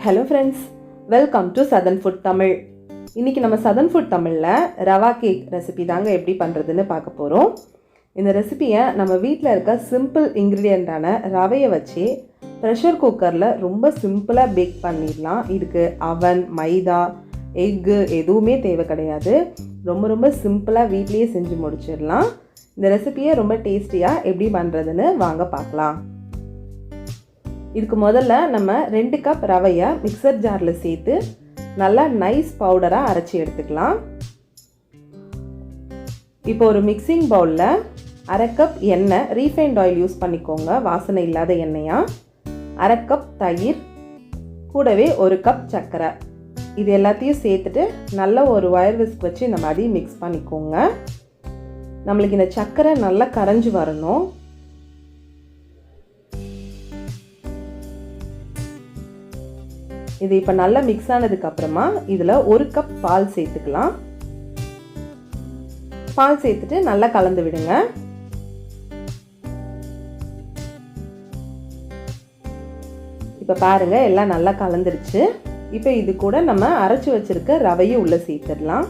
Hello friends, welcome to Southern Food Tamil. இன்னைக்கு நம்ம Southern Food Tamilல Rava Cake recipe தாங்க எப்படி பண்றதுன்னு பார்க்க போறோம். இந்த ரெசிபியை நம்ம வீட்ல இருக்க சிம்பிள் இன்கிரிடியன்ட்டான ரவையை வச்சு பிரஷர் குக்கர்ல ரொம்ப சிம்பிளா பேக் பண்ணிடலாம். இதுக்கு அவன், மைதா, எக் எதுவுமே தேவை கிடையாது. ரொம்ப சிம்பிளா வீட்லயே செஞ்சு முடிச்சிடலாம். இந்த ரெசிபியை ரொம்ப டேஸ்டியா எப்படி பண்றதுன்னு வாங்க பார்க்கலாம். இதுக்கு முதல்ல நம்ம 2 கப் ரவையை மிக்சர் ஜாரில் சேர்த்து நல்லா நைஸ் பவுடராக அரைச்சி எடுத்துக்கலாம். இப்போ ஒரு மிக்சிங் பவுலில் 1/2 கப் எண்ணெய், ரீஃபைண்ட் ஆயில் யூஸ் பண்ணிக்கோங்க, வாசனை இல்லாத எண்ணெயா. 1/2 கப் தயிர், கூடவே 1 கப் சர்க்கரை, இது எல்லாத்தையும் சேர்த்துட்டு நல்லா ஒரு வயர் விஸ்க் வச்சு இந்த மாதிரி மிக்ஸ் பண்ணிக்கோங்க. நம்மளுக்கு இந்த சர்க்கரை நல்லா கரைஞ்சி வரணும். இது இப்போ நல்லா மிக்ஸ் ஆனதுக்கு அப்புறமா இதில் 1 கப் பால் சேர்த்துக்கலாம். பால் சேர்த்துட்டு நல்லா கலந்து விடுங்க. இப்போ பாருங்க எல்லாம் நல்லா கலந்துருச்சு. இப்போ இது கூட நம்ம அரைச்சி வச்சிருக்க ரவையை உள்ள சேர்த்துடலாம்.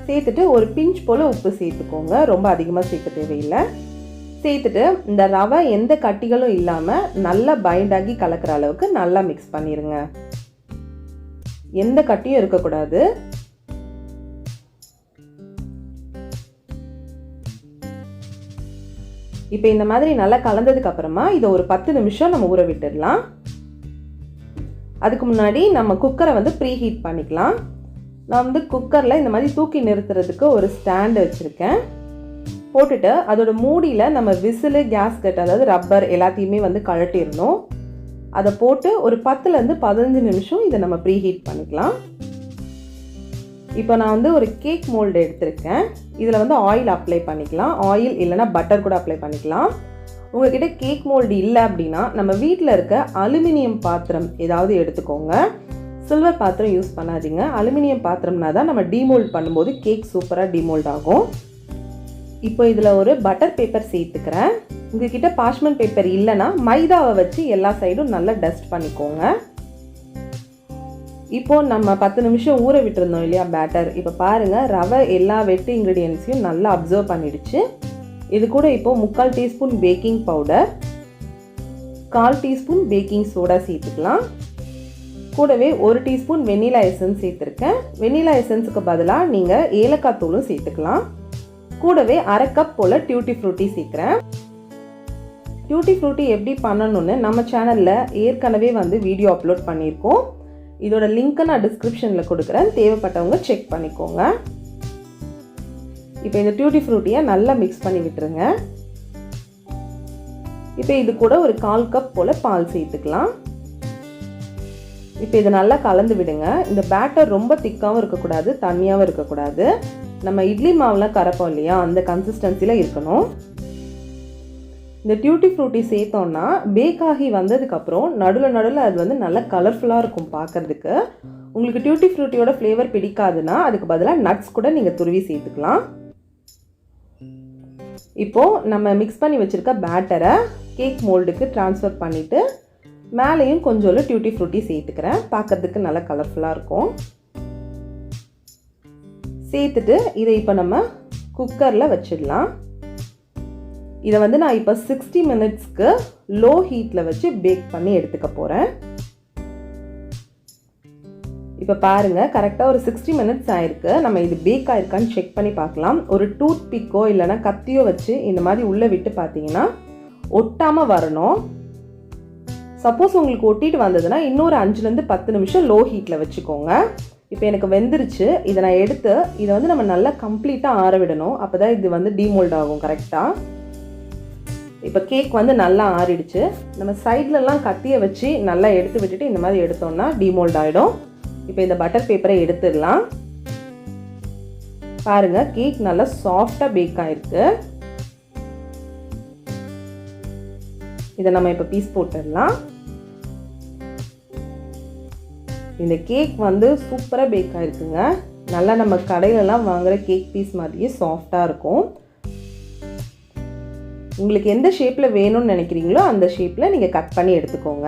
சேர்த்துட்டு ஒரு பிஞ்ச் போல் உப்பு சேர்த்துக்கோங்க, ரொம்ப அதிகமாக சேர்க்க தேவையில்லை. சேர்த்துட்டு இந்த ரவை எந்த கட்டிகளும் இல்லாமல் நல்லா பைண்ட் ஆகி கலக்கிற அளவுக்கு நல்லா மிக்ஸ் பண்ணிடுங்க. எந்த கட்டியும் இருக்கக்கூடாது. இப்போ இந்த மாதிரி நல்லா கலந்ததுக்கு அப்புறமா இதை ஒரு 10 நிமிஷம் நம்ம ஊற விட்டுடலாம். அதுக்கு முன்னாடி நம்ம குக்கரை ப்ரீ ஹீட் பண்ணிக்கலாம். நான் குக்கரில் இந்த மாதிரி தூக்கி நிறுத்துறதுக்கு ஒரு ஸ்டாண்டு வச்சுருக்கேன். போட்டுட்டு அதோட மூடியில் நம்ம விசிலு, கேஸ்கட், அதாவது ரப்பர் எல்லாத்தையுமே கழட்டிடணும். அதை போட்டு ஒரு 10லேருந்து 15 நிமிஷம் இதை நம்ம ப்ரீ ஹீட் பண்ணிக்கலாம். இப்போ நான் ஒரு கேக் மோல்டு எடுத்திருக்கேன். இதில் ஆயில் அப்ளை பண்ணிக்கலாம். ஆயில் இல்லைனா பட்டர் கூட அப்ளை பண்ணிக்கலாம். உங்ககிட்ட கேக் மோல்டு இல்லை அப்படின்னா நம்ம வீட்டில் இருக்க அலுமினியம் பாத்திரம் ஏதாவது எடுத்துக்கோங்க. சில்வர் பாத்திரம் யூஸ் பண்ணாதீங்க. அலுமினியம் பாத்திரம்னா தான் நம்ம டீமோல்ட் பண்ணும்போது கேக் சூப்பராக டீமோல்ட் ஆகும். இப்போ இதில் ஒரு பட்டர் பேப்பர் சேர்த்துக்கிறேன். உங்ககிட்ட பார்ச்மெண்ட் பேப்பர் இல்லைன்னா மைதாவை வச்சு எல்லா சைடும் நல்லா டஸ்ட் பண்ணிக்கோங்க. இப்போ நம்ம 10 நிமிஷம் ஊற விட்டுருந்தோம் இல்லையா பேட்டர். இப்போ பாருங்கள் ரவை எல்லா வெட்டு இன்க்ரீடியன்ஸையும் நல்லா அப்சர்வ் பண்ணிடுச்சு. இது கூட இப்போ 3/4 teaspoon baking powder, 1/4 teaspoon baking soda சேர்த்துக்கலாம். கூடவே 1 டீஸ்பூன் வெனிலா எசன்ஸ் சேர்த்துருக்கேன். வெனிலா எசன்ஸுக்கு பதிலாக நீங்கள் ஏலக்காய் தூளும் சேர்த்துக்கலாம். கூடவே 1/2 கப் போல் டியூட்டி ஃப்ரூட்டி சேர்க்குறேன். டியூட்டி ஃப்ரூட்டி எப்படி பண்ணணும்னு நம்ம சேனலில் ஏற்கனவே வீடியோ அப்லோட் பண்ணியிருக்கோம். இதோட லிங்க்கை நான் டிஸ்கிரிப்ஷனில் கொடுக்குறேன், தேவைப்பட்டவங்க செக் பண்ணிக்கோங்க. இப்போ இந்த டியூட்டி ஃப்ரூட்டியை நல்லா மிக்ஸ் பண்ணி விட்டுருங்க. இப்போ இது கூட ஒரு 1/4 கப் போல் பால் சேர்த்துக்கலாம். இப்போ இதை நல்லா கலந்து விடுங்க. இந்த பேட்டர் ரொம்ப திக்காகவும் இருக்கக்கூடாது, தண்ணியாகவும் இருக்கக்கூடாது. நம்ம இட்லி மாவுலாம் கரைப்போம் இல்லையா, அந்த கன்சிஸ்டன்சியில் இருக்கணும். இந்த டியூட்டி ஃப்ரூட்டி சேர்த்தோன்னா பேக் ஆகி வந்ததுக்கப்புறம் நடுவில் அது நல்லா கலர்ஃபுல்லாக இருக்கும் பார்க்குறதுக்கு. உங்களுக்கு டியூட்டி ஃப்ரூட்டியோட ஃப்ளேவர் பிடிக்காதுன்னா அதுக்கு பதிலாக நட்ஸ் கூட நீங்கள் துருவி சேர்த்துக்கலாம். இப்போது நம்ம மிக்ஸ் பண்ணி வச்சுருக்க பேட்டரை கேக் மோல்டுக்கு ட்ரான்ஸ்ஃபர் பண்ணிவிட்டு மேலேயும் கொஞ்சோண்டு டியூட்டி ஃப்ரூட்டி சேர்த்துக்கிறேன். பார்க்குறதுக்கு நல்லா கலர்ஃபுல்லாக இருக்கும். சேர்த்துட்டு இதை இப்போ நம்ம குக்கரில் வச்சிடலாம். இதை நான் இப்போ 60 மினிட்ஸ்க்கு லோ ஹீட்டில் வச்சு பேக் பண்ணி எடுத்துக்க போகிறேன். இப்போ பாருங்கள் கரெக்டாக ஒரு 60 மினிட்ஸ் ஆயிருக்கு. நம்ம இது பேக் ஆயிருக்கான்னு செக் பண்ணி பார்க்கலாம். ஒரு டூத் பிக்கோ இல்லைனா கத்தியோ வச்சு இந்த மாதிரி உள்ளே விட்டு பார்த்தீங்கன்னா ஒட்டாமல் வரணும். சப்போஸ் உங்களுக்கு ஒட்டிட்டு வந்ததுன்னா இன்னொரு 5லேருந்து 10 நிமிஷம் லோ ஹீட்டில் வச்சுக்கோங்க. இப்போ எனக்கு வெந்துருச்சு. இதை நான் எடுத்து இதை நம்ம நல்லா கம்ப்ளீட்டாக ஆற விடணும். அப்போ தான் இது டீமோல்ட் ஆகும் கரெக்டாக. இப்போ கேக் நல்லா ஆறிடுச்சு. நம்ம சைட்லலாம் கத்தியை வச்சு நல்லா எடுத்து விட்டுட்டு இந்த மாதிரி எடுத்தோம்னா டீமோல்ட் ஆகிடும். இப்போ இந்த பட்டர் பேப்பரை எடுத்துடலாம். பாருங்கள் கேக் நல்லா சாஃப்டாக பேக் ஆகிருக்கு. இதை நம்ம இப்போ பீஸ் போட்டுடலாம். இந்த கேக் சூப்பராக பேக் ஆகிருக்குங்க. நல்லா நம்ம கடையிலலாம் வாங்குகிற கேக் பீஸ் மாதிரியே சாஃப்டாக இருக்கும். உங்களுக்கு எந்த ஷேப்பில் வேணும்னு நினைக்கிறீங்களோ அந்த ஷேப்பில் நீங்கள் கட் பண்ணி எடுத்துக்கோங்க.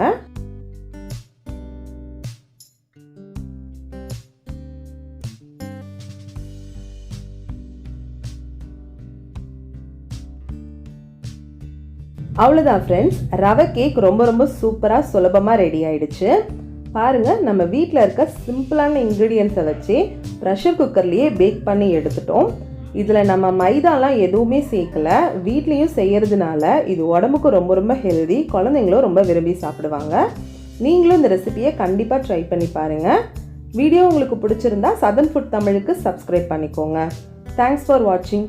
அவ்வளோதான் ஃப்ரெண்ட்ஸ், ரவை கேக் ரொம்ப சூப்பராக சுலபமாக ரெடி ஆயிடுச்சு. பாருங்கள், நம்ம வீட்டில் இருக்க சிம்பிளான இன்க்ரீடியன்ஸை வச்சு ப்ரெஷர் குக்கர்லேயே பேக் பண்ணி எடுத்துட்டோம். இதில் நம்ம மைதாலாம் எதுவுமே சேர்க்கலை. வீட்லேயும் செய்கிறதுனால இது உடம்புக்கு ரொம்ப ஹெல்தி, குழந்தைங்களும் ரொம்ப விரும்பி சாப்பிடுவாங்க. நீங்களும் இந்த ரெசிபியை கண்டிப்பாக ட்ரை பண்ணி பாருங்கள். வீடியோ உங்களுக்கு பிடிச்சிருந்தா சதர்ன் ஃபுட் தமிழுக்கு சப்ஸ்கிரைப் பண்ணிக்கோங்க. தேங்க்ஸ் ஃபார் வாட்சிங்.